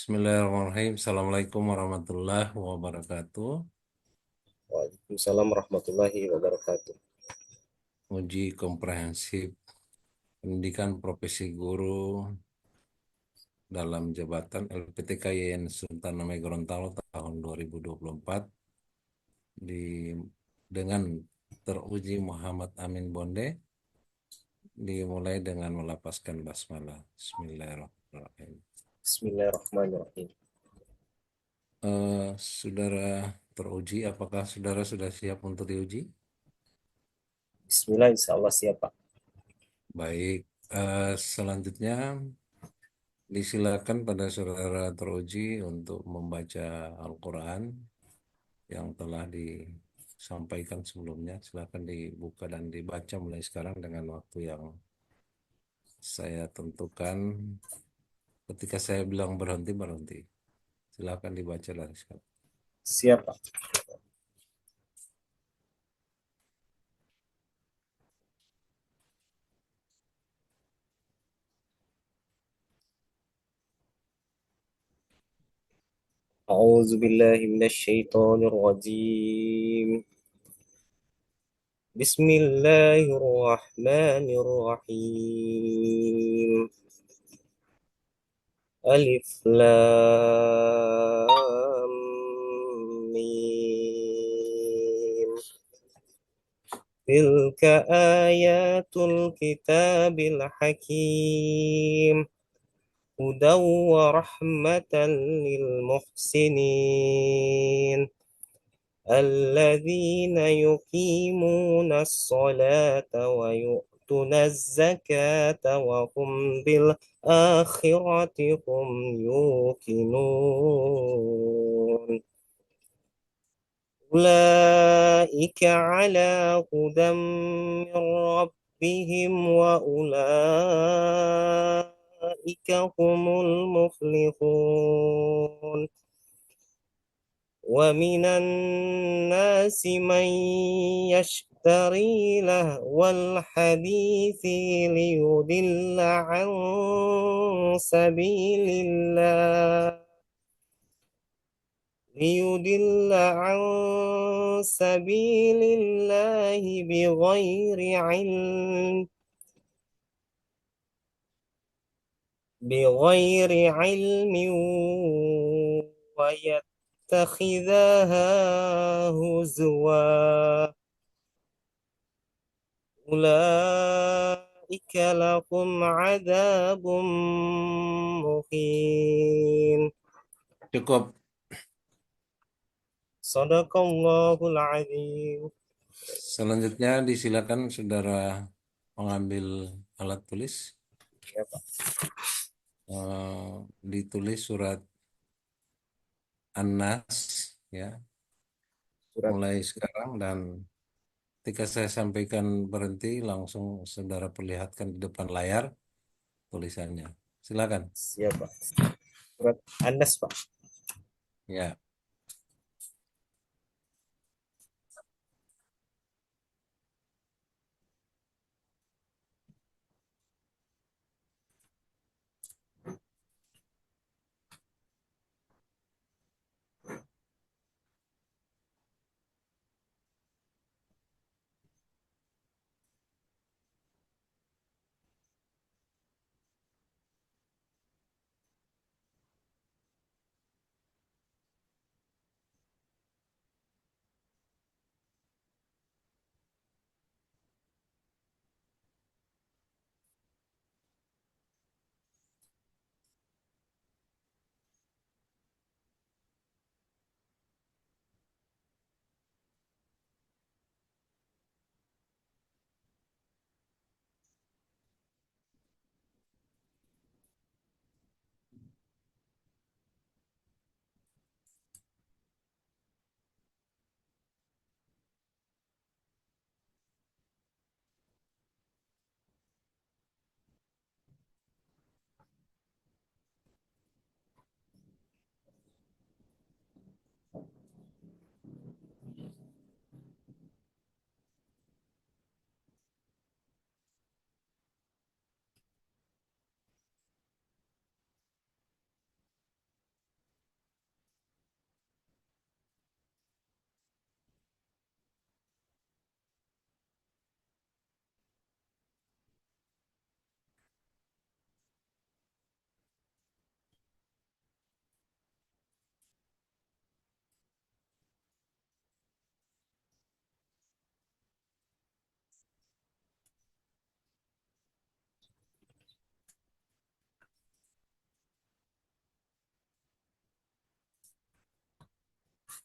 Bismillahirrahmanirrahim. Assalamualaikum warahmatullahi wabarakatuh. Waalaikumsalam warahmatullahi wabarakatuh. Uji komprehensif pendidikan profesi guru dalam jabatan LPTK YN Sultan Namaya Gorontalo tahun 2024 di dengan teruji Muhammad Amin Bonde dimulai dengan melafazkan basmalah. Bismillahirrahmanirrahim. Bismillahirrahmanirrahim. Saudara teruji, apakah saudara sudah siap untuk diuji? Bismillah, insya Allah siap, Pak. Baik, selanjutnya disilakan pada saudara teruji untuk membaca Al-Quran yang telah disampaikan sebelumnya. Silakan dibuka dan dibaca mulai sekarang dengan waktu yang saya tentukan. Ketika saya bilang berhenti, berhenti. Silakan dibaca dari sekarang. Siap, Pak. A'udzu billahi minasyaitonir rajim. Bismillahirrahmanirrahim. Alif lam mim. Tilka ayatul kitabil hakim. هدى ورحمة للمحسنين الذين يقيمون الصلاة ويؤتون الزكاة وهم بالآخرة هم يوقنون أولئك على هدى من ربهم وأولئك هم المفلحون ومن الناس من يشتري لهو الحديث سبيل الله ليضل عن سبيل الله بغير علم ويتخذها هزوا أولئك لهم عذاب مهين Cukup. Sadaqallahul azim. Selanjutnya disilakan saudara mengambil alat tulis. Ya, Pak. Ditulis surat An-Nas ya Surat mulai sekarang dan ketika saya sampaikan berhenti langsung saudara perlihatkan di depan layar tulisannya. Silakan. siapa? Surat An-Nas, Pak. Ya.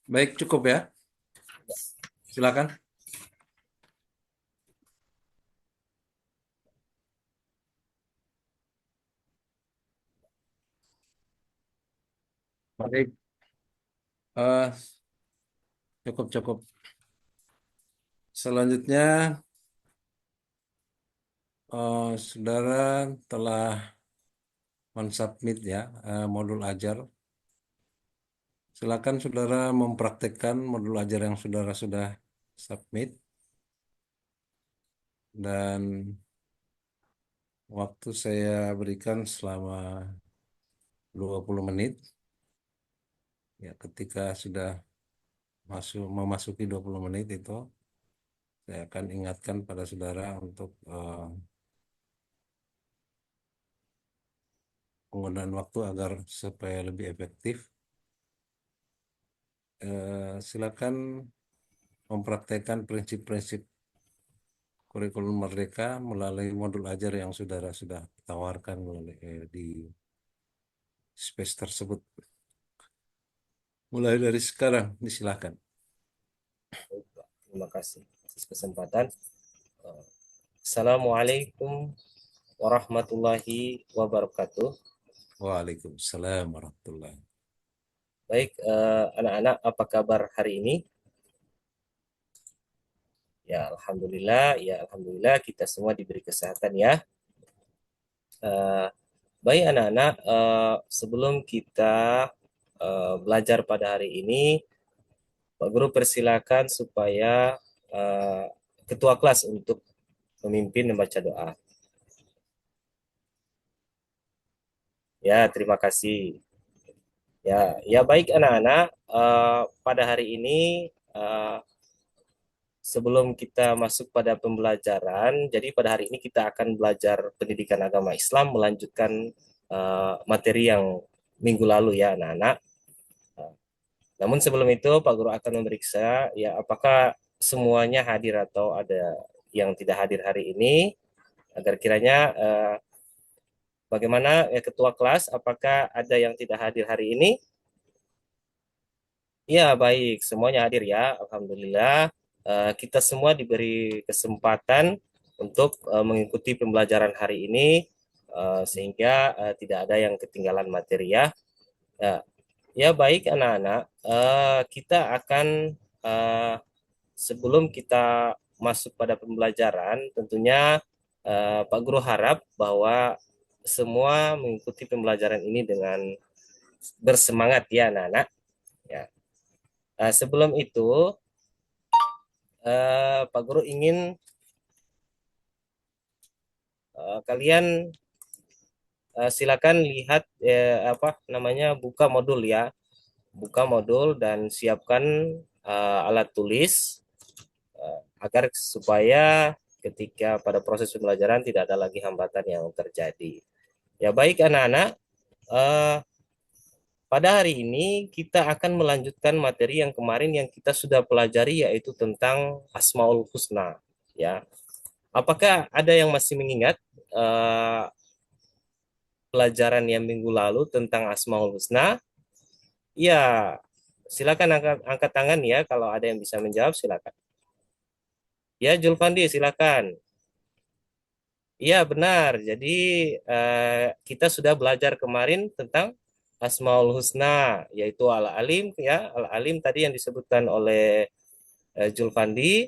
Baik, cukup ya. Silakan. Baik, eh, cukup. Selanjutnya, saudara telah mensubmit ya modul ajar. Silakan saudara mempraktekkan modul ajar yang saudara sudah submit dan waktu saya berikan selama 20 menit. Ya, ketika sudah memasuki 20 menit itu, saya akan ingatkan pada saudara untuk penggunaan waktu agar supaya lebih efektif. Silakan mempraktekkan prinsip-prinsip kurikulum Merdeka melalui modul ajar yang saudara sudah tawarkan melalui di space tersebut. Mulai dari sekarang, disilakan. Baik, Pak. Terima kasih atas kesempatan. Assalamualaikum warahmatullahi wabarakatuh. Waalaikumsalam warahmatullahi. Baik, anak-anak, apa kabar hari ini? Ya, alhamdulillah kita semua diberi kesehatan ya. Eh, Baik anak-anak, sebelum kita belajar pada hari ini, Pak Guru persilakan supaya eh, ketua kelas untuk memimpin membaca doa. Ya, terima kasih. Ya baik anak-anak, pada hari ini sebelum kita masuk pada pembelajaran, jadi pada hari ini kita akan belajar pendidikan agama Islam melanjutkan materi yang minggu lalu ya anak-anak. Namun sebelum itu Pak Guru akan memeriksa ya apakah semuanya hadir atau ada yang tidak hadir hari ini agar kiranya bagaimana ketua kelas apakah ada yang tidak hadir hari ini? Ya baik semuanya hadir ya Alhamdulillah. Kita semua diberi kesempatan untuk mengikuti pembelajaran hari ini sehingga tidak ada yang ketinggalan materi ya. Ya, ya baik anak-anak, kita akan sebelum kita masuk pada pembelajaran, tentunya Pak Guru harap bahwa semua mengikuti pembelajaran ini dengan bersemangat ya anak-anak. Ya. Sebelum itu, Pak Guru ingin kalian silakan lihat apa namanya buka modul ya, buka modul dan siapkan alat tulis agar supaya ketika pada proses pembelajaran tidak ada lagi hambatan yang terjadi. Ya baik anak-anak, eh, pada hari ini kita akan melanjutkan materi yang kemarin yang kita sudah pelajari yaitu tentang Asmaul Husna. Ya, apakah ada yang masih mengingat eh, pelajaran yang minggu lalu tentang Asmaul Husna? Ya, silakan angkat tangan ya kalau ada yang bisa menjawab silakan. Ya, Julfandi silakan. Iya benar. Jadi kita sudah belajar kemarin tentang Asmaul Husna, yaitu Al-Alim ya. Al-Alim tadi yang disebutkan oleh Julfandi,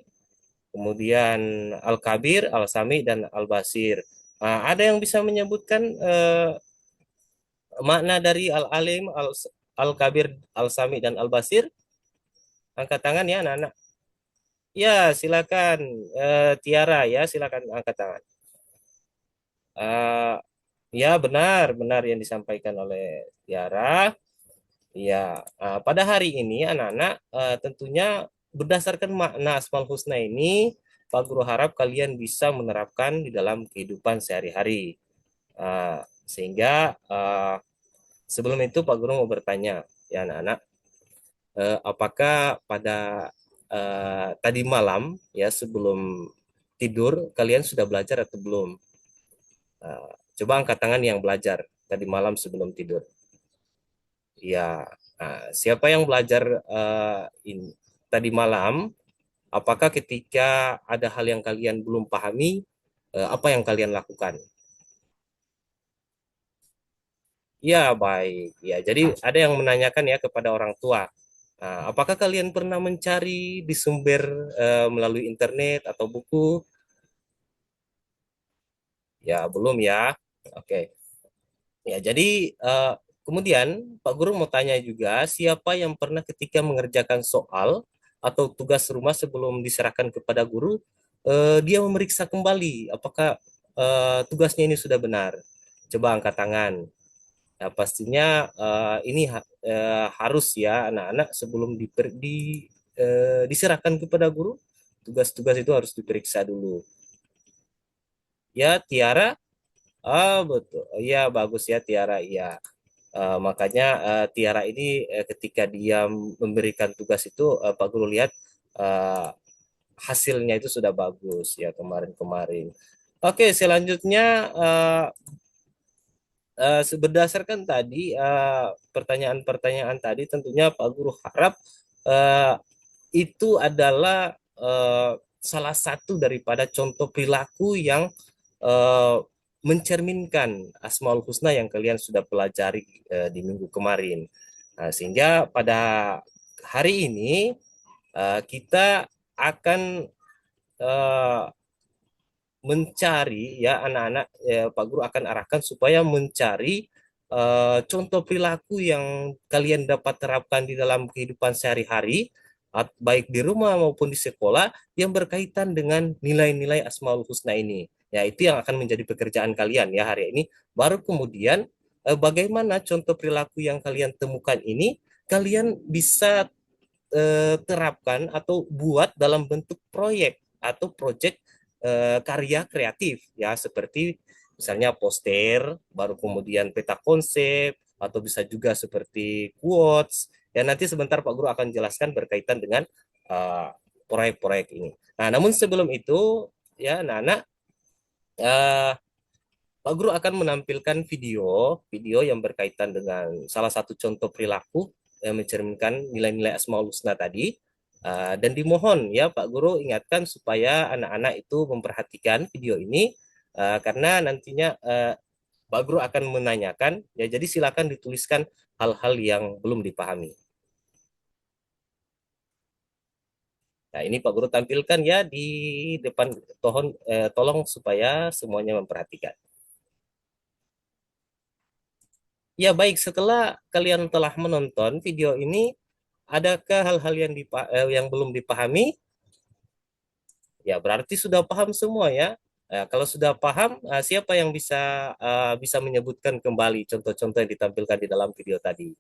kemudian Al-Kabir, Al-Sami dan Al-Basir. Ada yang bisa menyebutkan makna dari Al-Alim, Al-Kabir, Al-Sami dan Al-Basir? Angkat tangan ya anak-anak. Ya, silakan Tiara ya, silakan angkat tangan. Eh, Ya, benar yang disampaikan oleh Tiara. Ya, pada hari ini anak-anak tentunya berdasarkan makna Asmaul Husna ini, Pak Guru harap kalian bisa menerapkan di dalam kehidupan sehari-hari. Sehingga sebelum itu Pak Guru mau bertanya, ya anak-anak, apakah pada tadi malam ya sebelum tidur kalian sudah belajar atau belum? Coba angkat tangan yang belajar tadi malam sebelum tidur. Ya, siapa yang belajar ini tadi malam? Apakah ketika ada hal yang kalian belum pahami, apa yang kalian lakukan? Ya, baik. Ya, jadi ada yang menanyakan ya kepada orang tua. Apakah kalian pernah mencari di sumber melalui internet atau buku? Ya, belum ya. Oke. Ya, jadi kemudian Pak Guru mau tanya juga, siapa yang pernah ketika mengerjakan soal atau tugas rumah sebelum diserahkan kepada guru, dia memeriksa kembali apakah tugasnya ini sudah benar? Coba angkat tangan. Ya, pastinya ini harus ya anak-anak sebelum diserahkan kepada guru, tugas-tugas itu harus diperiksa dulu. Ya, Tiara, betul. Ya, bagus ya Tiara. Ya. Makanya Tiara ini ketika dia memberikan tugas itu Pak Guru lihat eh, hasilnya itu sudah bagus ya kemarin-kemarin. Oke, selanjutnya berdasarkan tadi pertanyaan-pertanyaan tadi tentunya Pak Guru harap eh, itu adalah salah satu daripada contoh perilaku yang eh, mencerminkan Asmaul Husna yang kalian sudah pelajari di minggu kemarin. Sehingga pada hari ini kita akan eh, mencari ya anak-anak Pak Guru akan arahkan supaya mencari contoh perilaku yang kalian dapat terapkan di dalam kehidupan sehari-hari baik di rumah maupun di sekolah yang berkaitan dengan nilai-nilai Asmaul Husna ini. Ya, itu yang akan menjadi pekerjaan kalian ya hari ini. Baru kemudian bagaimana contoh perilaku yang kalian temukan ini kalian bisa terapkan atau buat dalam bentuk proyek atau proyek karya kreatif ya seperti misalnya poster, baru kemudian peta konsep atau bisa juga seperti quotes. Ya nanti sebentar Pak Guru akan jelaskan berkaitan dengan uh, proyek-proyek ini. Nah, namun sebelum itu ya anak-anak uh, Pak Guru akan menampilkan video yang berkaitan dengan salah satu contoh perilaku yang mencerminkan nilai-nilai Asmaul Husna tadi. Dan dimohon ya Pak Guru ingatkan supaya anak-anak itu memperhatikan video ini karena nantinya Pak Guru akan menanyakan ya jadi silakan dituliskan hal-hal yang belum dipahami. Nah, ini Pak Guru tampilkan ya di depan tolong supaya semuanya memperhatikan. Ya baik, setelah kalian telah menonton video ini, adakah hal-hal yang belum dipahami? Ya berarti sudah paham semua ya. Kalau sudah paham, siapa yang bisa menyebutkan kembali contoh-contoh yang ditampilkan di dalam video tadi?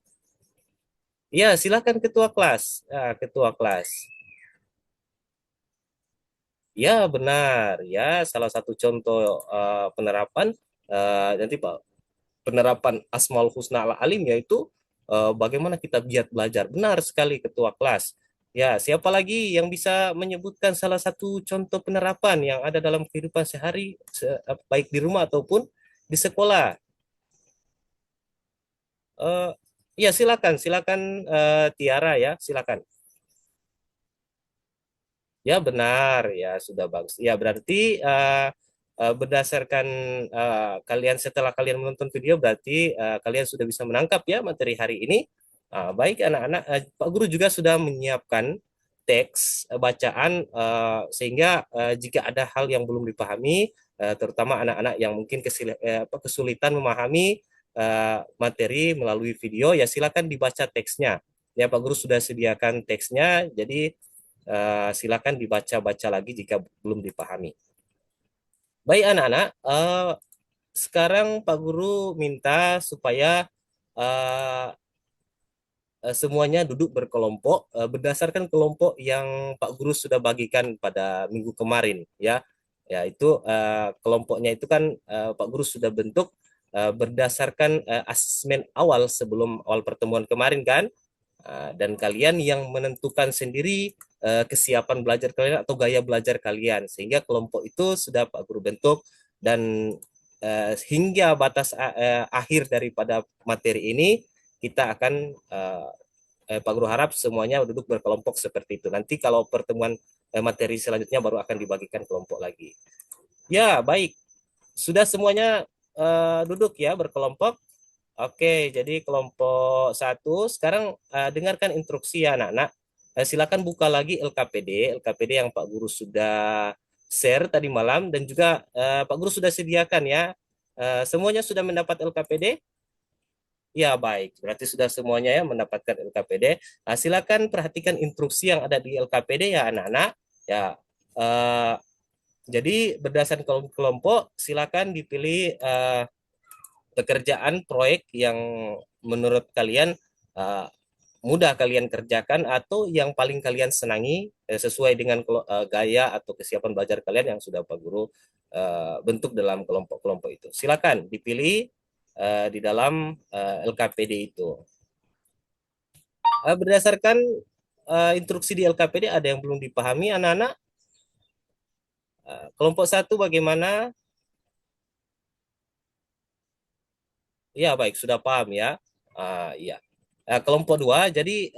Ya, silakan ketua kelas. Ketua kelas. Ya benar ya, salah satu contoh penerapan nanti Pak penerapan Asmaul Husna al Alim yaitu bagaimana kita giat belajar. Benar sekali ketua kelas. Ya, siapa lagi yang bisa menyebutkan salah satu contoh penerapan yang ada dalam kehidupan sehari baik di rumah ataupun di sekolah? Eh, ya, silakan, silakan Tiara ya, silakan. Ya benar, ya sudah bagus. Ya berarti berdasarkan kalian setelah kalian menonton video berarti kalian sudah bisa menangkap ya materi hari ini. Baik anak-anak, Pak Guru juga sudah menyiapkan teks bacaan sehingga jika ada hal yang belum dipahami, terutama anak-anak yang mungkin kesulitan memahami materi melalui video, ya silakan dibaca teksnya. Ya Pak Guru sudah sediakan teksnya, jadi silakan dibaca-baca lagi jika belum dipahami. Baik anak-anak, sekarang Pak Guru minta supaya uh, semuanya duduk berkelompok berdasarkan kelompok yang Pak Guru sudah bagikan pada minggu kemarin ya. Ya itu kelompoknya itu kan Pak Guru sudah bentuk berdasarkan asesmen awal sebelum awal pertemuan kemarin kan. Dan kalian yang menentukan sendiri kesiapan belajar kalian atau gaya belajar kalian sehingga kelompok itu sudah Pak Guru bentuk dan hingga batas akhir daripada materi ini kita akan Pak Guru harap semuanya duduk berkelompok seperti itu. Nanti kalau pertemuan materi selanjutnya baru akan dibagikan kelompok lagi. Ya, baik. Sudah semuanya duduk ya berkelompok. Oke, jadi kelompok satu sekarang dengarkan instruksi ya anak-anak. Silakan buka lagi LKPD yang Pak Guru sudah share tadi malam dan juga Pak Guru sudah sediakan ya. Semuanya sudah mendapat LKPD? Ya, baik. Berarti sudah semuanya ya mendapatkan LKPD. Nah, silakan perhatikan instruksi yang ada di LKPD ya anak-anak. Ya, eh, jadi berdasarkan kelompok, silakan dipilih pekerjaan proyek yang menurut kalian uh, mudah kalian kerjakan atau yang paling kalian senangi sesuai dengan gaya atau kesiapan belajar kalian yang sudah Pak Guru bentuk dalam kelompok-kelompok itu. Silakan dipilih di dalam LKPD itu. Berdasarkan instruksi di LKPD ada yang belum dipahami anak-anak? Kelompok satu bagaimana? Ya, baik, sudah paham ya. Ya. Kelompok dua, jadi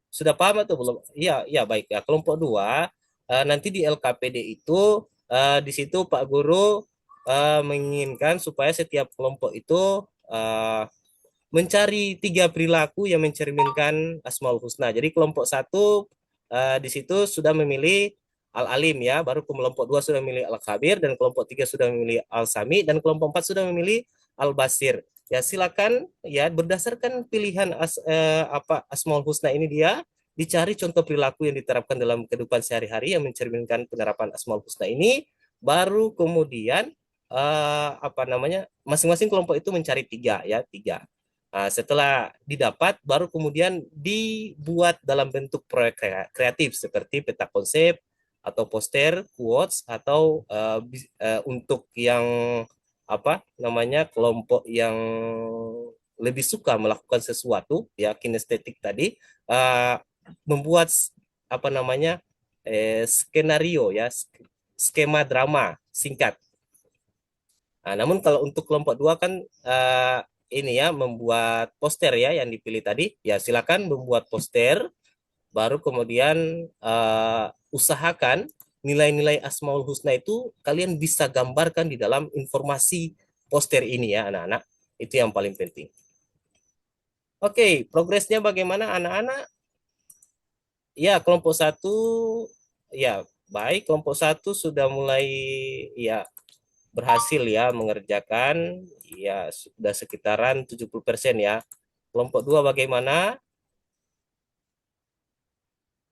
sudah paham atau belum? Iya, iya baik ya. Kelompok dua, nanti di LKPD itu, di situ Pak Guru menginginkan supaya setiap kelompok itu mencari tiga perilaku yang mencerminkan Asmaul Husna. Jadi kelompok satu di situ sudah memilih Al-Alim ya, baru kelompok dua sudah memilih Al-Khabir, dan kelompok tiga sudah memilih Al-Sami, dan kelompok empat sudah memilih Al-Basir. Ya silakan ya berdasarkan pilihan Asmaul Husna ini dia dicari contoh perilaku yang diterapkan dalam kehidupan sehari-hari yang mencerminkan penerapan Asmaul Husna ini, baru kemudian masing-masing kelompok itu mencari tiga ya tiga. Setelah didapat, baru kemudian dibuat dalam bentuk proyek kreatif seperti peta konsep atau poster, quotes, atau untuk yang kelompok yang lebih suka melakukan sesuatu ya kinestetik tadi, uh, membuat skenario ya skema drama singkat. Namun kalau untuk kelompok dua kan ini ya membuat poster ya yang dipilih tadi, ya silakan membuat poster, baru kemudian usahakan nilai-nilai Asmaul Husna itu kalian bisa gambarkan di dalam informasi poster ini ya anak-anak. Itu yang paling penting. Oke, progresnya bagaimana anak-anak? Ya, kelompok satu ya baik, kelompok satu sudah mulai ya berhasil ya mengerjakan ya sudah sekitaran 70% ya. Kelompok dua bagaimana?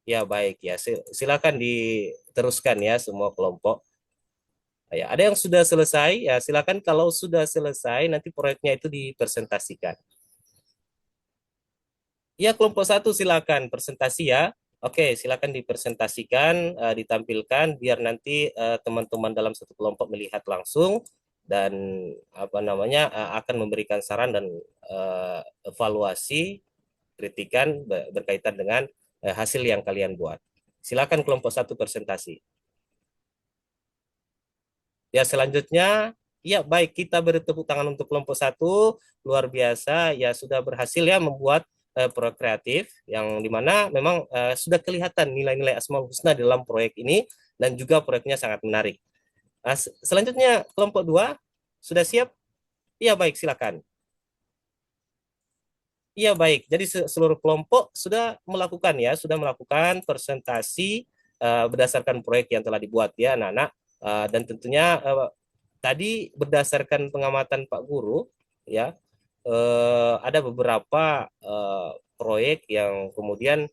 Ya baik ya, silakan diteruskan ya semua kelompok. Ya, ada yang sudah selesai ya silakan, kalau sudah selesai nanti proyeknya itu dipresentasikan. Ya, kelompok satu silakan presentasi ya. Oke, silakan dipresentasikan, ditampilkan biar nanti teman-teman dalam satu kelompok melihat langsung dan akan memberikan saran dan evaluasi kritikan berkaitan dengan hasil yang kalian buat. Silakan kelompok satu presentasi. Ya, selanjutnya, ya baik, kita beri tepuk tangan untuk kelompok satu, luar biasa, ya sudah berhasil ya membuat proyek kreatif, yang dimana memang sudah kelihatan nilai-nilai Asmaul Husna dalam proyek ini, dan juga proyeknya sangat menarik. Selanjutnya, kelompok dua, sudah siap? Iya baik, silakan. Iya baik, jadi seluruh kelompok sudah melakukan presentasi berdasarkan proyek yang telah dibuat ya anak-anak. Dan tentunya tadi berdasarkan pengamatan Pak Guru ya, ada beberapa proyek yang kemudian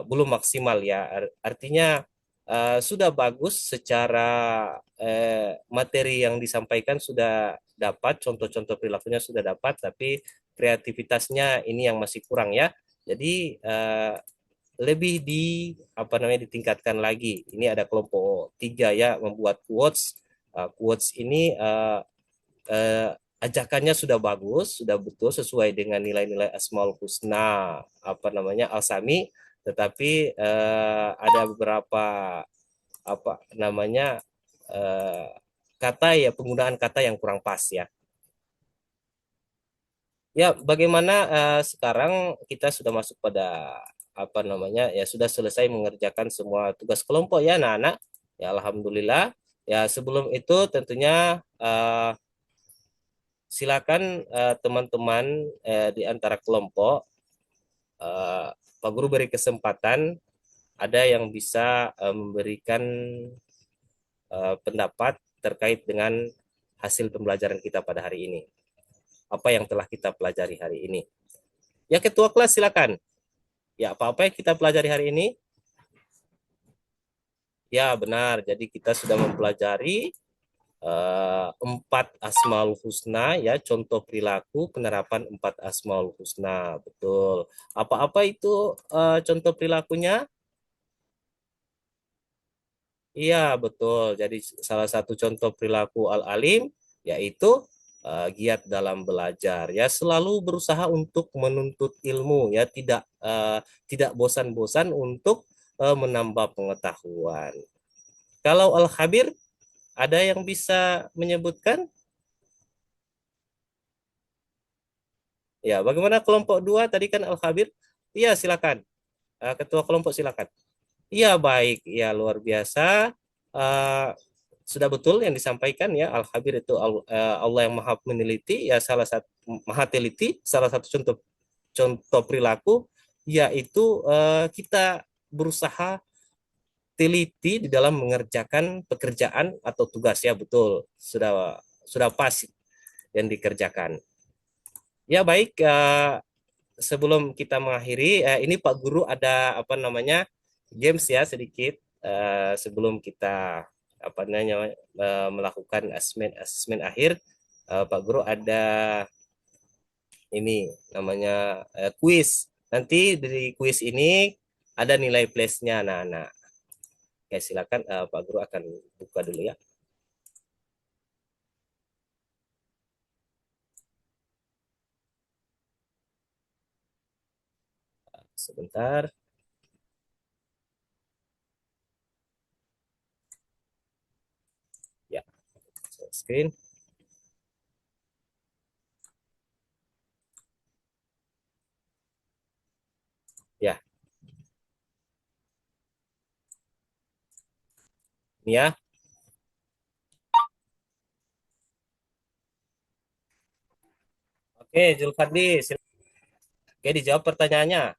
belum maksimal ya. Artinya sudah bagus secara materi yang disampaikan sudah dapat, contoh-contoh perilakunya sudah dapat, tapi kreativitasnya ini yang masih kurang ya. Jadi lebih ditingkatkan lagi. Ini ada kelompok tiga ya membuat quotes. Quotes ini ajakannya sudah bagus, sudah betul sesuai dengan nilai-nilai Asmaul Husna Al-Sami, tetapi ada beberapa apa namanya eh, kata ya penggunaan kata yang kurang pas ya. Ya, bagaimana sekarang kita sudah masuk pada apa namanya ya sudah selesai mengerjakan semua tugas kelompok ya anak-anak. Ya alhamdulillah. Ya sebelum itu tentunya silakan teman-teman di antara kelompok eh, Pak Guru beri kesempatan ada yang bisa memberikan pendapat terkait dengan hasil pembelajaran kita pada hari ini. Apa yang telah kita pelajari hari ini. Ya ketua kelas silakan. Ya, apa-apa yang kita pelajari hari ini? Ya, benar. Jadi kita sudah mempelajari empat asmaul husna ya, contoh perilaku penerapan empat asmaul husna. Betul. Apa-apa itu contoh perilakunya? Iya, betul. Jadi salah satu contoh perilaku al-alim yaitu giat dalam belajar ya, selalu berusaha untuk menuntut ilmu ya, tidak bosan-bosan untuk menambah pengetahuan. Kalau al-khabir ada yang bisa menyebutkan? Ya, bagaimana kelompok dua tadi kan al-khabir? Iya, silakan. Ketua kelompok silakan. Iya, baik. Ya, luar biasa. Eh, sudah betul yang disampaikan ya, al-khabir itu Allah yang maha meneliti ya, salah satu maha teliti, salah satu contoh contoh perilaku yaitu kita berusaha teliti di dalam mengerjakan pekerjaan atau tugas ya, betul. Sudah pas yang dikerjakan. Ya baik, sebelum kita mengakhiri, ini Pak Guru ada apa namanya games ya sedikit sebelum kita apa namanya melakukan asesmen asesmen akhir. Pak Guru ada ini namanya kuis. Nanti dari kuis ini ada nilai plus-nya anak-anak. Oke, silakan Pak Guru akan buka dulu ya. Sebentar. Ya, screen. Ya, ini ya. Oke, Julfadli, oke dijawab pertanyaannya.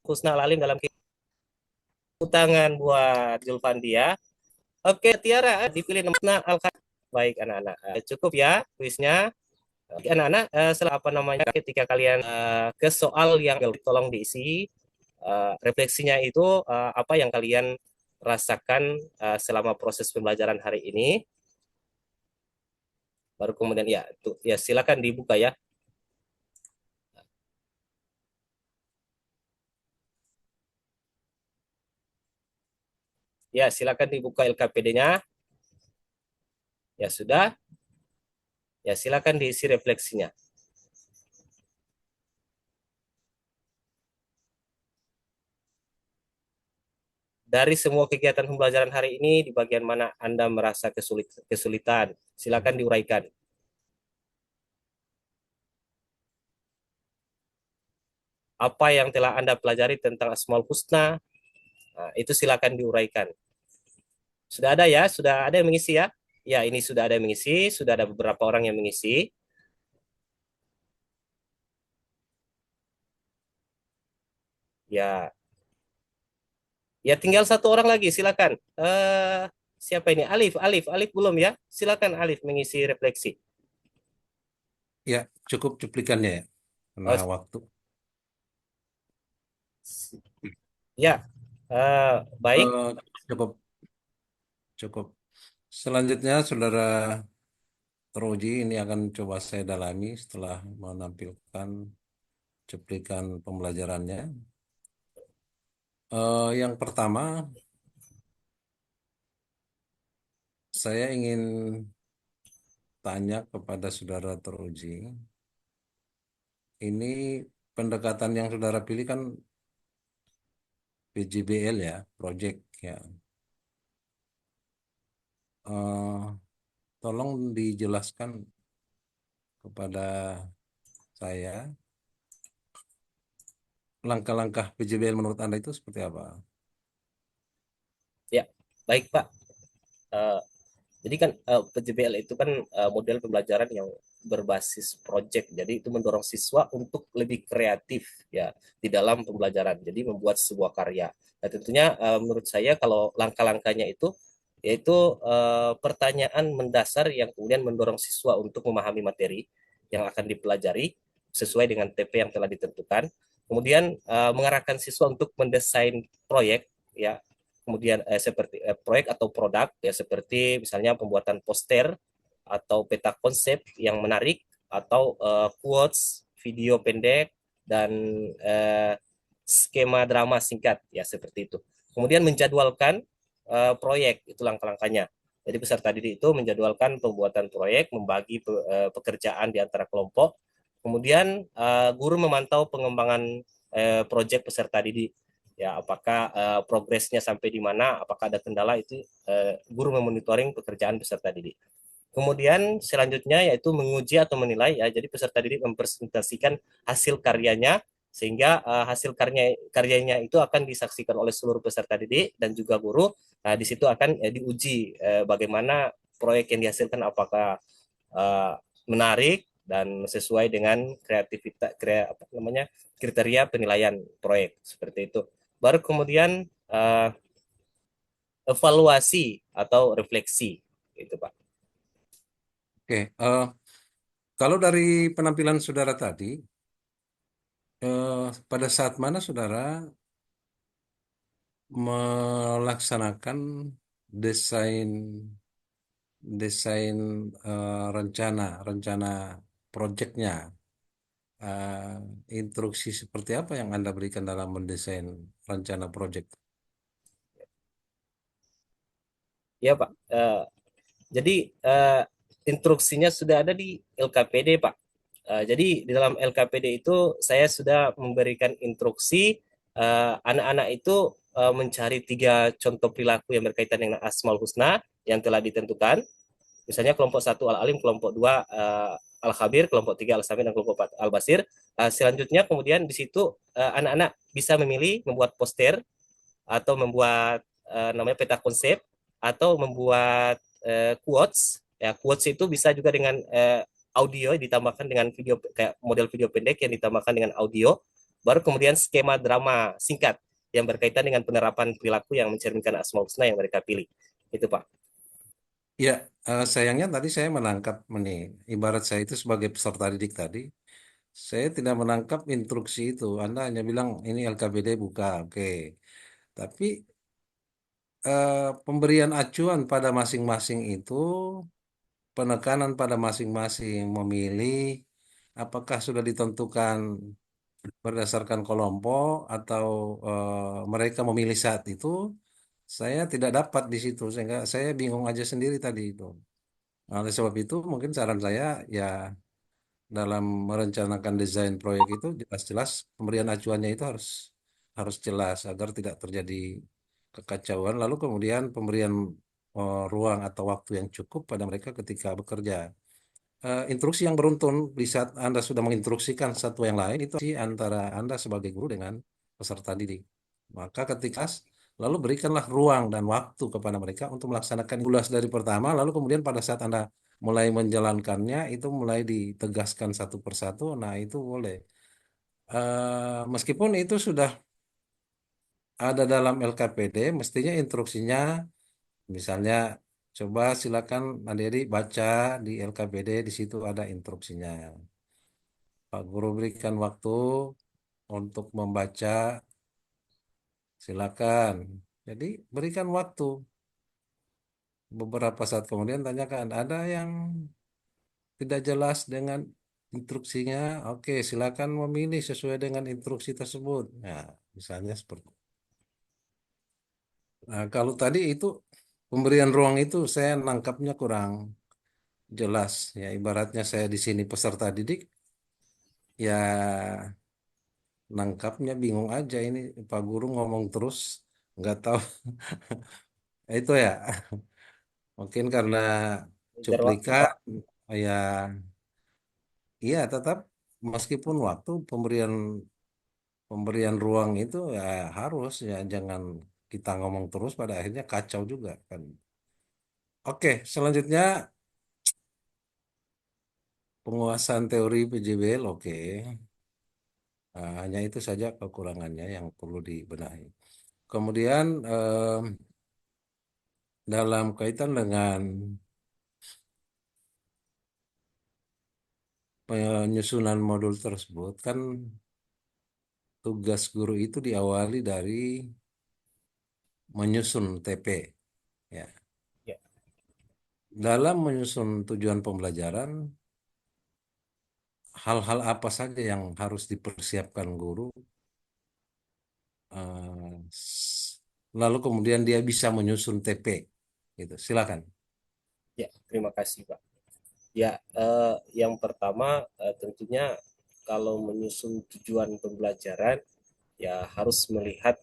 Husna Lalim dalam tangan buat Julfandi ya. Oke, Tiara dipilih nomornya Al. Baik anak-anak, cukup ya kuisnya. Oke, anak-anak, setelah apa namanya ketika kalian ke soal yang tolong diisi refleksinya itu apa yang kalian rasakan selama proses pembelajaran hari ini. Baru kemudian ya, tuh ya silakan dibuka ya. Ya, silakan dibuka LKPD-nya. Ya sudah. Ya, silakan diisi refleksinya. Dari semua kegiatan pembelajaran hari ini, di bagian mana Anda merasa kesulitan? Silakan diuraikan. Apa yang telah Anda pelajari tentang Asmaul Husna? Nah, itu silakan diuraikan. Sudah ada ya? Sudah ada yang mengisi ya? Ya, ini sudah ada yang mengisi, sudah ada beberapa orang yang mengisi. Ya, ya tinggal satu orang lagi, silakan. Siapa ini? Alif, Alif, Alif belum ya? Silakan Alif mengisi refleksi. Ya, cukup cuplikannya ya, karena Oh, waktu. ya, baik. Eh, cukup, cukup. Selanjutnya, Saudara teruji ini akan coba saya dalami setelah menampilkan cuplikan pembelajarannya. Yang pertama, saya ingin tanya kepada saudara teruji, ini pendekatan yang saudara pilih kan PJBL ya, project ya. Eh, Tolong dijelaskan kepada saya. Langkah-langkah PJBL menurut Anda itu seperti apa? Ya, baik Pak. Eh, Jadi kan PJBL itu kan model pembelajaran yang berbasis project. Jadi itu mendorong siswa untuk lebih kreatif ya di dalam pembelajaran. Jadi membuat sebuah karya. Nah, tentunya menurut saya kalau langkah-langkahnya itu yaitu pertanyaan mendasar yang kemudian mendorong siswa untuk memahami materi yang akan dipelajari sesuai dengan TP yang telah ditentukan. Kemudian mengarahkan siswa untuk mendesain proyek ya, kemudian seperti proyek atau produk ya, seperti misalnya pembuatan poster atau peta konsep yang menarik atau quotes, video pendek dan uh, skema drama singkat ya, seperti itu. Kemudian menjadwalkan proyek, itu langkah-langkahnya. Jadi peserta didik itu menjadwalkan pembuatan proyek, membagi pekerjaan di antara kelompok. Kemudian guru memantau pengembangan proyek peserta didik ya, apakah progresnya sampai di mana, apakah ada kendala, itu guru memonitoring pekerjaan peserta didik. Kemudian selanjutnya yaitu menguji atau menilai ya, jadi peserta didik mempresentasikan hasil karyanya sehingga hasil karyanya itu akan disaksikan oleh seluruh peserta didik dan juga guru. Nah, di situ akan diuji bagaimana proyek yang dihasilkan, apakah uh, menarik dan sesuai dengan kreativitas apa namanya, kriteria penilaian proyek, seperti itu. Baru kemudian evaluasi atau refleksi itu Pak. Oke, kalau dari penampilan saudara tadi, pada saat mana saudara melaksanakan desain desain rencana rencana proyeknya? Eh, Instruksi seperti apa yang Anda berikan dalam mendesain rencana proyek? Ya Pak. Jadi instruksinya sudah ada di LKPD Pak. Jadi di dalam LKPD itu saya sudah memberikan instruksi anak-anak itu mencari 3 contoh perilaku yang berkaitan dengan Asmaul Husna yang telah ditentukan. Misalnya kelompok 1 Al-Alim, kelompok 2 Al-Khabir, kelompok 3 Al-Sami, dan kelompok 4 Al-Basir. Selanjutnya kemudian di situ anak-anak bisa memilih membuat poster atau membuat namanya peta konsep atau membuat quotes. Ya, quotes itu bisa juga dengan audio ditambahkan dengan video, kayak model video pendek yang ditambahkan dengan audio. Baru kemudian skema drama singkat yang berkaitan dengan penerapan perilaku yang mencerminkan asmaul husna yang mereka pilih. Itu Pak. Ya, sayangnya tadi saya menangkap nih, ibarat saya itu sebagai peserta didik tadi, saya tidak menangkap instruksi itu. Anda hanya bilang ini LKPD buka, oke. Tapi pemberian acuan pada masing-masing itu, penekanan pada masing-masing memilih, apakah sudah ditentukan berdasarkan kelompok atau mereka memilih saat itu, saya tidak dapat di situ, sehingga saya bingung aja sendiri tadi itu. Nah, oleh sebab itu, mungkin saran saya ya dalam merencanakan desain proyek itu jelas-jelas pemberian acuannya itu harus harus jelas agar tidak terjadi kekacauan. Lalu kemudian pemberian ruang atau waktu yang cukup pada mereka ketika bekerja. Instruksi yang beruntun di saat Anda sudah menginstruksikan satu yang lain itu sih antara Anda sebagai guru dengan peserta didik. Maka ketika lalu berikanlah ruang dan waktu kepada mereka untuk melaksanakan ulas dari pertama, lalu kemudian pada saat Anda mulai menjalankannya itu mulai ditegaskan satu persatu. Nah, itu boleh. Meskipun itu sudah ada dalam LKPD, mestinya instruksinya misalnya coba silakan adik-adik baca di LKPD, di situ ada instruksinya. Pak Guru berikan waktu untuk membaca, silakan. Jadi berikan waktu. Beberapa saat kemudian tanyakan, ada yang tidak jelas dengan instruksinya? Oke, silakan memilih sesuai dengan instruksi tersebut. Nah, misalnya seperti. Nah, kalau tadi itu pemberian ruang itu saya nangkapnya kurang jelas. Ya, ibaratnya saya di sini peserta didik, ya nangkapnya bingung aja ini Pak Guru ngomong terus nggak tahu. Itu ya mungkin karena Ngejar waktu cuplikan Pak. ya iya tetap meskipun waktu pemberian pemberian ruang itu ya harus ya, jangan kita ngomong terus pada akhirnya kacau juga kan. Oke, selanjutnya penguasaan teori PJBL oke. Hanya itu saja kekurangannya yang perlu dibenahi. Kemudian dalam kaitan dengan penyusunan modul tersebut kan tugas guru itu diawali dari menyusun TP ya. Ya, Dalam menyusun tujuan pembelajaran, hal-hal apa saja yang harus dipersiapkan guru, lalu kemudian dia bisa menyusun TP, gitu. Silakan. ya, terima kasih Pak. Ya, yang pertama tentunya kalau menyusun tujuan pembelajaran ya harus melihat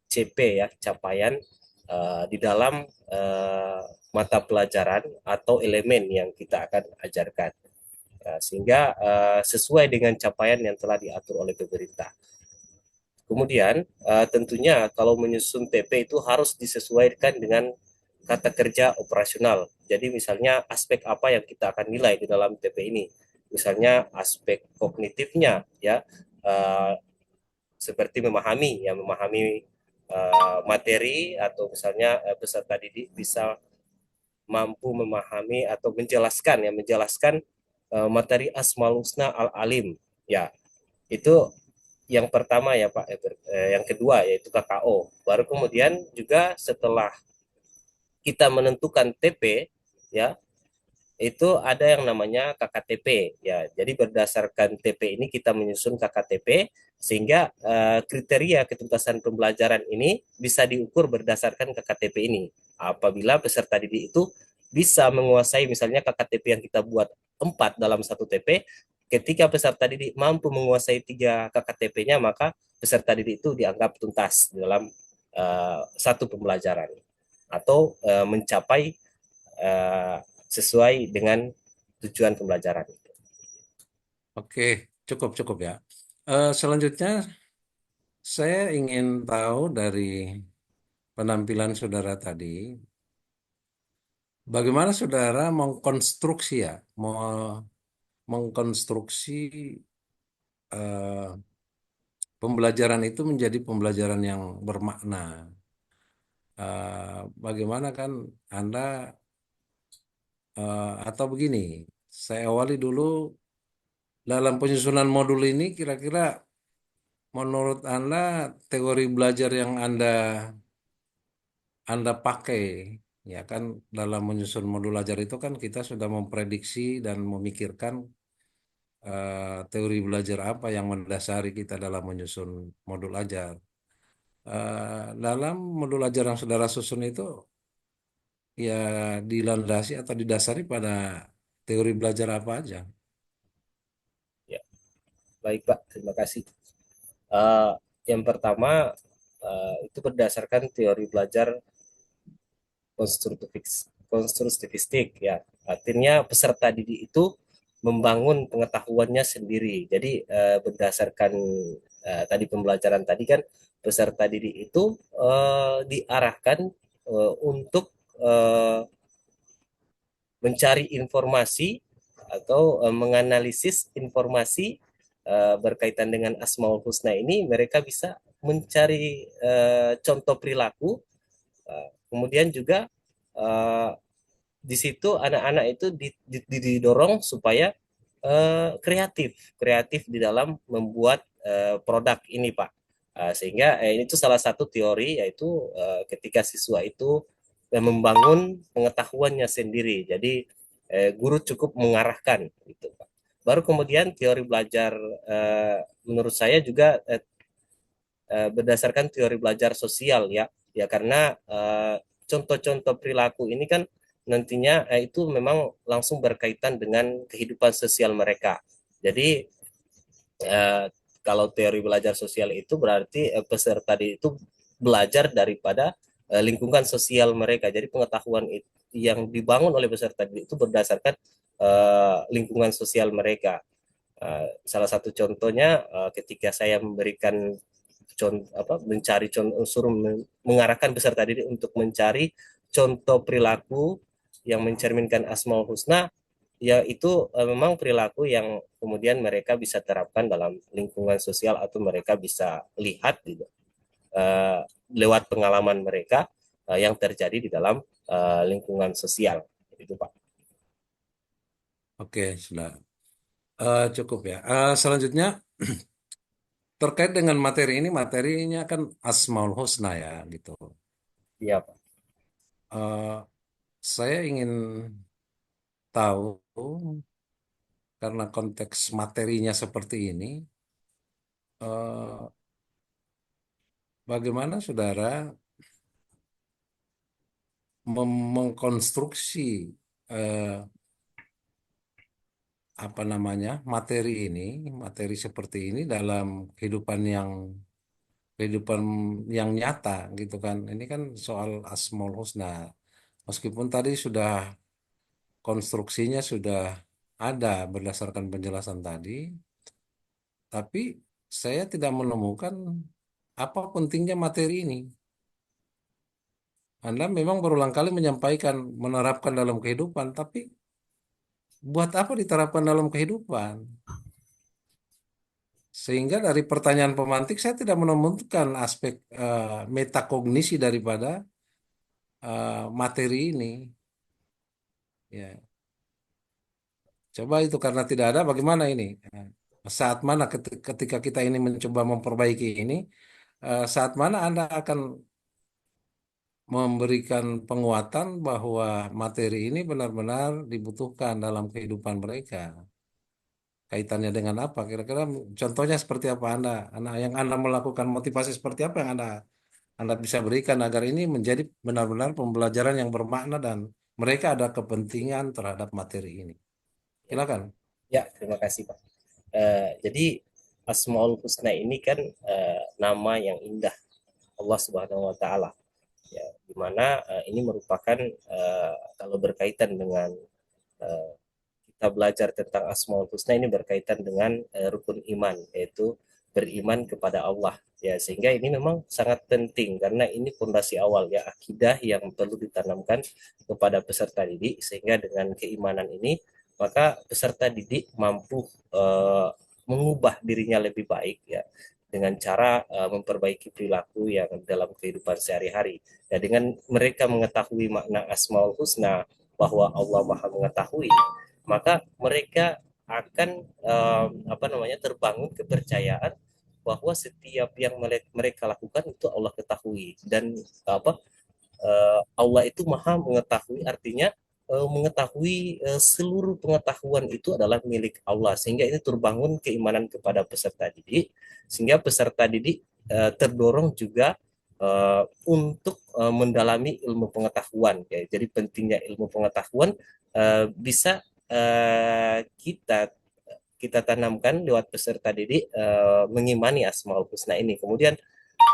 CP ya, capaian di dalam mata pelajaran atau elemen yang kita akan ajarkan. Ya, sehingga sesuai dengan capaian yang telah diatur oleh pemerintah. Kemudian tentunya kalau menyusun TP itu harus disesuaikan dengan kata kerja operasional. Jadi misalnya aspek apa yang kita akan nilai di dalam TP ini. Misalnya aspek kognitifnya ya, uh, seperti memahami materi, atau misalnya peserta didik bisa mampu memahami atau menjelaskan materi Asmaul Husna Al Alim ya. Itu yang pertama ya Pak. Yang kedua yaitu KKO. Baru kemudian juga setelah kita menentukan TP ya, itu ada yang namanya KKTP ya. Jadi berdasarkan TP ini kita menyusun KKTP, sehingga kriteria ketuntasan pembelajaran ini bisa diukur berdasarkan KKTP ini. Apabila peserta didik itu bisa menguasai misalnya KKTP yang kita buat 4 dalam satu TP, ketika peserta didik mampu menguasai 3 KKTP-nya, maka peserta didik itu dianggap tuntas dalam satu pembelajaran atau mencapai uh, sesuai dengan tujuan pembelajaran. Oke, cukup cukup ya. Selanjutnya saya ingin tahu dari penampilan saudara tadi, bagaimana saudara mengkonstruksi ya, mengkonstruksi eh, pembelajaran itu menjadi pembelajaran yang bermakna. Bagaimana kan Anda atau begini, saya awali dulu dalam penyusunan modul ini kira-kira menurut Anda teori belajar yang Anda pakai ya kan dalam menyusun modul ajar itu kan kita sudah memprediksi dan memikirkan teori belajar apa yang mendasari kita dalam menyusun modul ajar. Dalam modul ajar yang saudara susun itu ya dilandasi atau didasari pada teori belajar apa aja? Ya, baik Pak, terima kasih. Uh, yang pertama itu berdasarkan teori belajar konstruktivistik ya. Artinya peserta didik itu membangun pengetahuannya sendiri. Jadi berdasarkan tadi pembelajaran tadi kan, peserta didik itu diarahkan untuk mencari informasi atau menganalisis informasi berkaitan dengan Asmaul Husna ini. Mereka bisa mencari contoh perilaku, kemudian juga di situ anak-anak itu didorong supaya kreatif kreatif di dalam membuat produk ini Pak. Sehingga ini tuh salah satu teori, yaitu ketika siswa itu membangun pengetahuannya sendiri. Jadi guru cukup mengarahkan gitu Pak. Baru kemudian teori belajar menurut saya juga berdasarkan teori belajar sosial ya. Ya karena contoh-contoh perilaku ini kan nantinya itu memang langsung berkaitan dengan kehidupan sosial mereka. Jadi eh, kalau teori belajar sosial itu berarti peserta itu belajar daripada lingkungan sosial mereka. Jadi pengetahuan yang dibangun oleh peserta itu berdasarkan lingkungan sosial mereka. Salah satu contohnya ketika saya memberikan mencari contoh, suruh mengarahkan peserta didik untuk mencari contoh perilaku yang mencerminkan Asmaul Husna, ya itu memang perilaku yang kemudian mereka bisa terapkan dalam lingkungan sosial atau mereka bisa lihat gitu, uh, lewat pengalaman mereka yang terjadi di dalam lingkungan sosial itu Pak. Oke, sudah. Cukup ya. Selanjutnya terkait dengan materi ini, materinya kan Asmaul Husna ya gitu. Iya Pak. Eh, saya ingin tahu karena konteks materinya seperti ini, eh, bagaimana saudara mengkonstruksi eh, apa namanya materi ini, materi seperti ini dalam kehidupan yang nyata gitu kan. Ini kan soal Asmaul Husna. Meskipun tadi sudah konstruksinya sudah ada berdasarkan penjelasan tadi, tapi saya tidak menemukan apa pentingnya materi ini. Anda memang berulang kali menyampaikan menerapkan dalam kehidupan, tapi buat apa diterapkan dalam kehidupan? Sehingga dari pertanyaan pemantik saya tidak menemukan aspek metakognisi daripada materi ini. Ya, coba itu karena tidak ada, bagaimana ini? Saat mana ketika kita ini mencoba memperbaiki ini, saat mana Anda akan memberikan penguatan bahwa materi ini benar-benar dibutuhkan dalam kehidupan mereka? Kaitannya dengan apa? Kira-kira contohnya seperti apa yang Anda melakukan motivasi seperti apa yang Anda bisa berikan agar ini menjadi benar-benar pembelajaran yang bermakna dan mereka ada kepentingan terhadap materi ini. Ya, Silakan. ya terima kasih Pak. Jadi Asmaul Husna ini kan nama yang indah Allah Subhanahu wa taala, ya di mana ini merupakan kalau berkaitan dengan uh, kita belajar tentang Asmaul Husna ini berkaitan dengan rukun iman, yaitu beriman kepada Allah, ya sehingga ini memang sangat penting karena ini fondasi awal ya akidah yang perlu ditanamkan kepada peserta didik, sehingga dengan keimanan ini maka peserta didik mampu mengubah dirinya lebih baik ya dengan cara memperbaiki perilaku yang dalam kehidupan sehari-hari. Ya, dengan mereka mengetahui makna Asmaul Husna bahwa Allah Maha mengetahui, maka mereka akan apa namanya terbangun kepercayaan bahwa setiap yang mereka lakukan itu Allah ketahui, dan apa Allah itu maha mengetahui, artinya mengetahui seluruh pengetahuan itu adalah milik Allah, sehingga ini terbangun keimanan kepada peserta didik, sehingga peserta didik terdorong juga untuk mendalami ilmu pengetahuan ya. Jadi pentingnya ilmu pengetahuan bisa kita kita tanamkan lewat peserta didik mengimani Asmaul Husna ini. Kemudian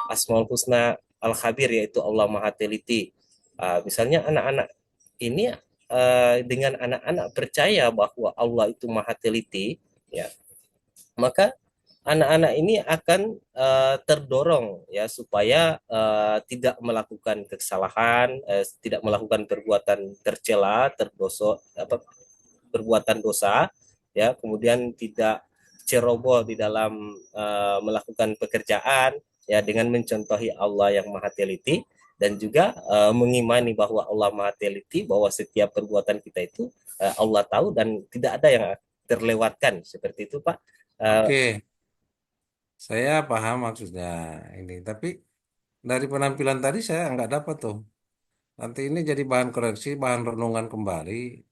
Asmaul Husna Al-Khabir, yaitu Allah Maha Teliti. Misalnya anak-anak ini dengan anak-anak percaya bahwa Allah itu Maha Teliti, ya, maka anak-anak ini akan terdorong ya supaya tidak melakukan kesalahan, tidak melakukan perbuatan tercela, terdosa, apa, perbuatan dosa, ya, kemudian tidak ceroboh di dalam melakukan pekerjaan, ya, dengan mencontohi Allah yang Maha Teliti, dan juga mengimani bahwa Allah Maha Teliti, bahwa setiap perbuatan kita itu Allah tahu dan tidak ada yang terlewatkan, seperti itu Pak. Uh, Oke, saya paham maksudnya ini. Tapi dari penampilan tadi saya nggak dapat tuh. Nanti ini jadi bahan koreksi, bahan renungan kembali.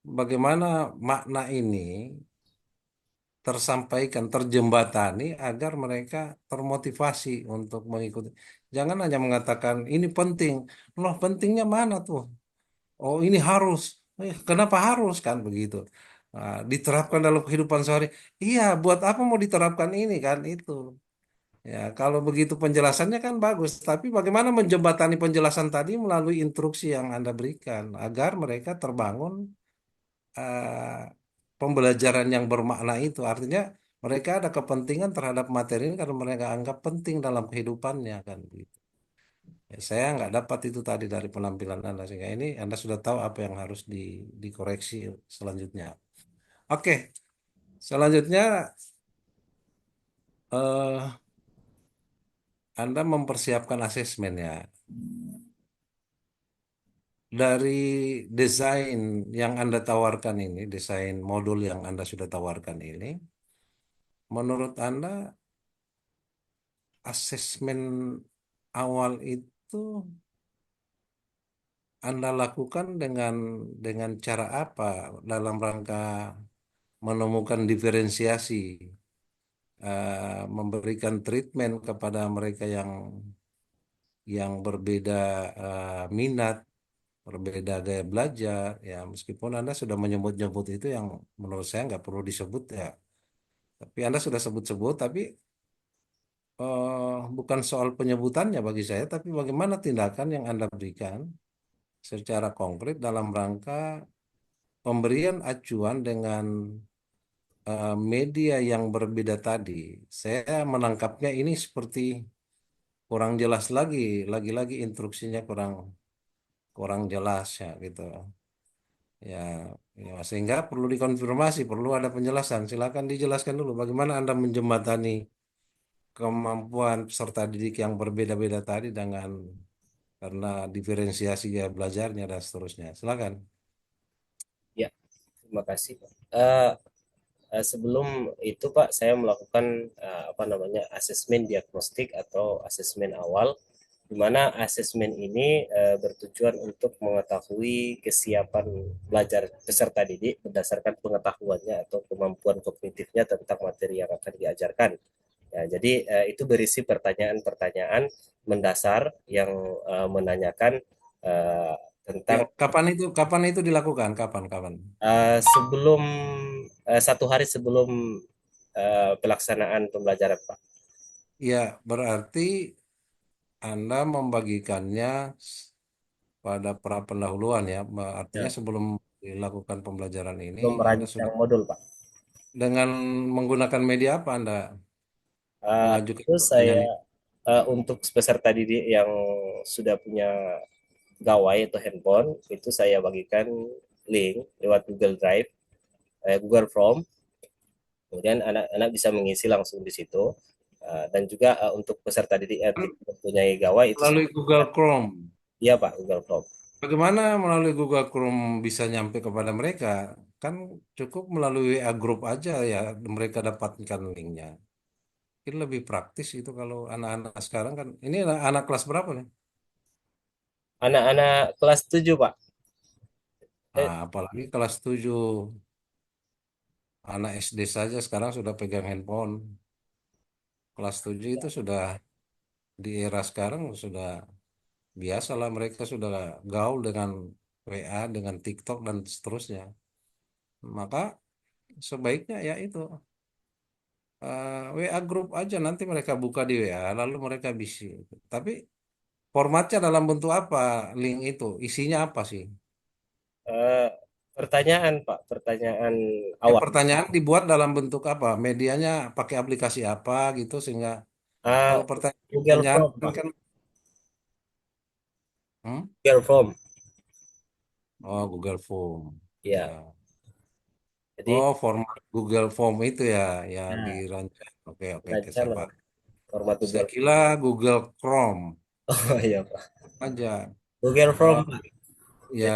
Bagaimana makna ini tersampaikan, terjembatani agar mereka termotivasi untuk mengikuti. Jangan hanya mengatakan ini penting. Loh, pentingnya mana tuh? Oh, ini harus. Kenapa harus kan begitu? Nah, diterapkan dalam kehidupan sehari. Iya, buat apa mau diterapkan ini kan itu. Ya, kalau begitu penjelasannya kan bagus. Tapi bagaimana menjembatani penjelasan tadi melalui instruksi yang Anda berikan agar mereka terbangun pembelajaran yang bermakna itu. Artinya mereka ada kepentingan terhadap materi ini karena mereka anggap penting dalam kehidupannya kan gitu. Ya, saya nggak dapat itu tadi dari penampilan Anda sehingga ini Anda sudah tahu apa yang harus dikoreksi selanjutnya. Oke, selanjutnya eh, Anda mempersiapkan asesmen ya. Dari desain yang Anda tawarkan ini, desain modul yang Anda sudah tawarkan ini, menurut Anda asesmen awal itu Anda lakukan dengan cara apa dalam rangka menemukan diferensiasi, memberikan treatment kepada mereka yang berbeda minat, berbeda gaya belajar, ya meskipun Anda sudah menyebut-nyebut itu yang menurut saya nggak perlu disebut ya, tapi Anda sudah sebut-sebut, tapi bukan soal penyebutannya bagi saya, tapi bagaimana tindakan yang Anda berikan secara konkret dalam rangka pemberian acuan dengan media yang berbeda tadi. Saya menangkapnya ini seperti kurang jelas lagi-lagi instruksinya kurang kurang jelas ya gitu. Ya, ya, sehingga perlu dikonfirmasi, perlu ada penjelasan. Silakan dijelaskan dulu bagaimana Anda menjembatani kemampuan peserta didik yang berbeda-beda tadi dengan karena diferensiasi gaya belajarnya dan seterusnya. Silakan. Ya, terima kasih, Pak. Sebelum itu, Pak, saya melakukan apa namanya asesmen diagnostik atau asesmen awal, di mana asesmen ini bertujuan untuk mengetahui kesiapan belajar peserta didik berdasarkan pengetahuannya atau kemampuan kognitifnya tentang materi yang akan diajarkan. Ya, jadi itu berisi pertanyaan-pertanyaan mendasar yang menanyakan eh, Ya, tentang kapan itu dilakukan? Kapan? sebelum 1 hari sebelum pelaksanaan pembelajaran, Pak. Ya, berarti Anda membagikannya pada pra pendahuluan ya. Artinya Ya, sebelum dilakukan pembelajaran ini, belum Anda merancang sudah modul, Pak. dengan menggunakan media apa Anda mengajukan Itu pertanyaan saya itu? untuk peserta didik yang sudah punya gawai atau handphone, itu saya bagikan link lewat Google Drive, Google Form. Kemudian anak-anak bisa mengisi langsung di situ. Dan juga untuk peserta didik yang Kan tidak mempunyai gawai itu saya melalui bagikan. Google Chrome. Iya, Pak, Google Form. Bagaimana melalui Google Chrome bisa nyampe kepada mereka? Kan cukup melalui WA Group aja ya mereka dapatkan linknya. Ini lebih praktis itu kalau anak-anak sekarang kan. Ini anak kelas berapa nih? Anak-anak kelas 7, Pak. Nah, apalagi kelas 7 anak SD saja sekarang sudah pegang handphone. Kelas 7 itu sudah di era sekarang sudah biasa lah mereka sudah gaul dengan WA, dengan TikTok dan seterusnya. Maka sebaiknya ya itu WA grup aja nanti mereka buka di WA lalu mereka bisa. Tapi formatnya dalam bentuk apa link itu? Isinya apa sih? Eh, Pertanyaan, Pak, pertanyaan Ya awal. pertanyaan dibuat dalam bentuk apa? Medianya pakai aplikasi apa gitu sehingga Ah, kalau Google pertanyaan Form, kan, Pak. kan hmm? Google Form. Oh Google Form. Ya, Ya. jadi Oh format Google Form itu ya yang ya, dirancang. Oke, rancang saya dengan paham. format Saya Google. kira Google Chrome Oh iya, Pak. aja. Google Oh Form, Pak. ya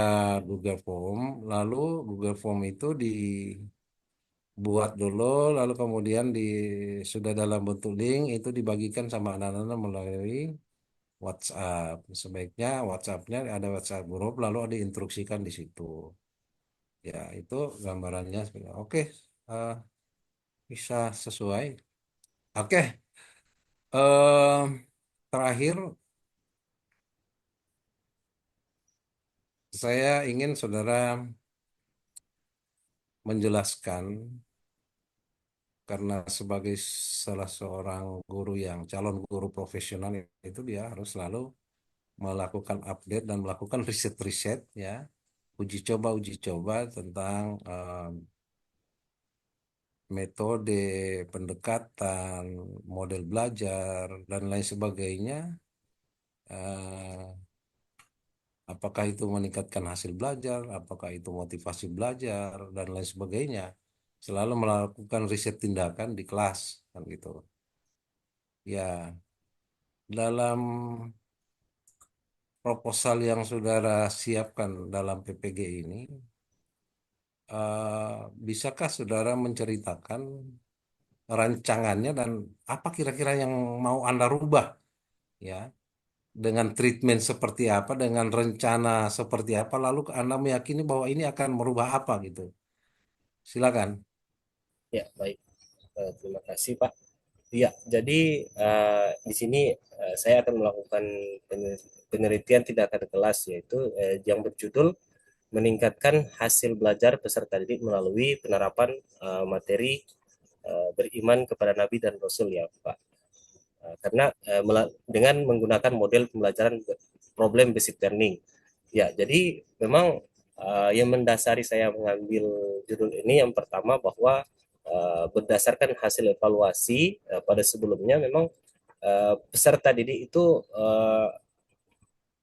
Google Form. Lalu Google Form itu dibuat dulu, lalu kemudian sudah dalam bentuk link itu dibagikan sama anak-anak melalui WhatsApp. Sebaiknya WhatsAppnya ada WhatsApp grup, lalu ada diinstruksikan di situ. Ya itu gambarannya. Oke, eh, bisa sesuai. Oke, eh, terakhir saya ingin saudara menjelaskan karena sebagai salah seorang guru yang calon guru profesional itu dia harus selalu melakukan update dan melakukan riset-riset ya uji coba tentang metode pendekatan, model belajar, dan lain sebagainya, eh, apakah itu meningkatkan hasil belajar, apakah itu motivasi belajar, dan lain sebagainya. Selalu melakukan riset tindakan di kelas, kan gitu. Ya, dalam proposal yang saudara siapkan dalam PPG ini, bisakah saudara menceritakan rancangannya dan apa kira-kira yang mau Anda rubah, ya, dengan treatment seperti apa, dengan rencana seperti apa, lalu Anda meyakini bahwa ini akan merubah apa gitu. Silakan. Ya, baik. Terima kasih, Pak. Iya, jadi di sini saya akan melakukan penelitian tindakan kelas, yaitu yang berjudul meningkatkan hasil belajar peserta didik melalui penerapan materi beriman kepada Nabi dan Rasul, ya Pak. Karena dengan menggunakan model pembelajaran problem based learning. Ya, jadi memang yang mendasari saya mengambil judul ini yang pertama bahwa berdasarkan hasil evaluasi pada sebelumnya memang peserta didik itu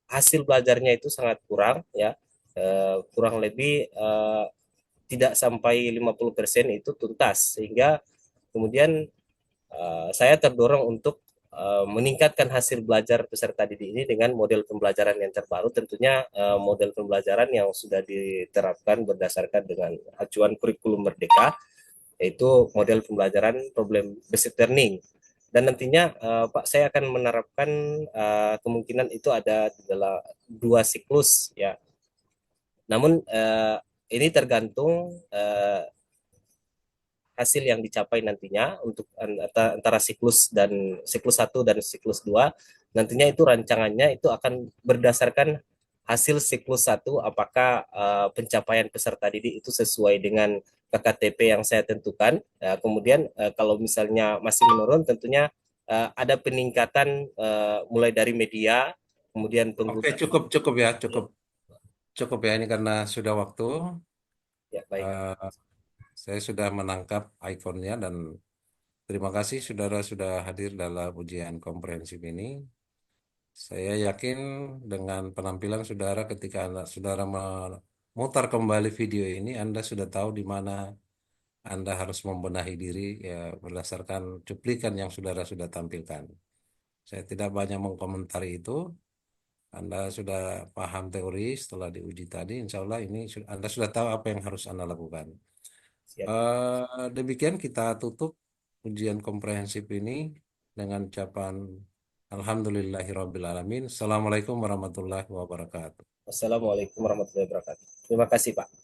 hasil belajarnya itu sangat kurang, ya, kurang lebih tidak sampai 50% itu tuntas, sehingga kemudian saya terdorong untuk meningkatkan hasil belajar peserta didik ini dengan model pembelajaran yang terbaru, tentunya model pembelajaran yang sudah diterapkan berdasarkan dengan acuan kurikulum Merdeka, yaitu model pembelajaran problem based learning. Dan nantinya Pak, saya akan menerapkan kemungkinan itu ada dalam 2 siklus, ya. Namun ini tergantung hasil yang dicapai nantinya untuk antara siklus 1 dan siklus 2. Nantinya itu rancangannya itu akan berdasarkan hasil siklus 1, apakah pencapaian peserta didik itu sesuai dengan KKTP yang saya tentukan. Kemudian kalau misalnya masih menurun, tentunya ada peningkatan mulai dari media, kemudian Oke, penggunaan. cukup cukup ya, cukup cukup ya ini karena sudah waktu. Ya, baik. Eh, saya sudah menangkap ikonnya dan terima kasih saudara sudah hadir dalam ujian komprehensif ini. Saya yakin dengan penampilan saudara ketika saudara memutar kembali video ini, Anda sudah tahu di mana Anda harus membenahi diri ya berdasarkan cuplikan yang saudara sudah tampilkan. Saya tidak banyak mengkomentari itu. Anda sudah paham teori setelah diuji tadi. Insya Allah ini Anda sudah tahu apa yang harus Anda lakukan. Siap. Demikian kita tutup ujian komprehensif ini dengan ucapan Alhamdulillahirrabbilalamin. Assalamualaikum warahmatullahi wabarakatuh. Wassalamualaikum warahmatullahi wabarakatuh. Terima kasih, Pak.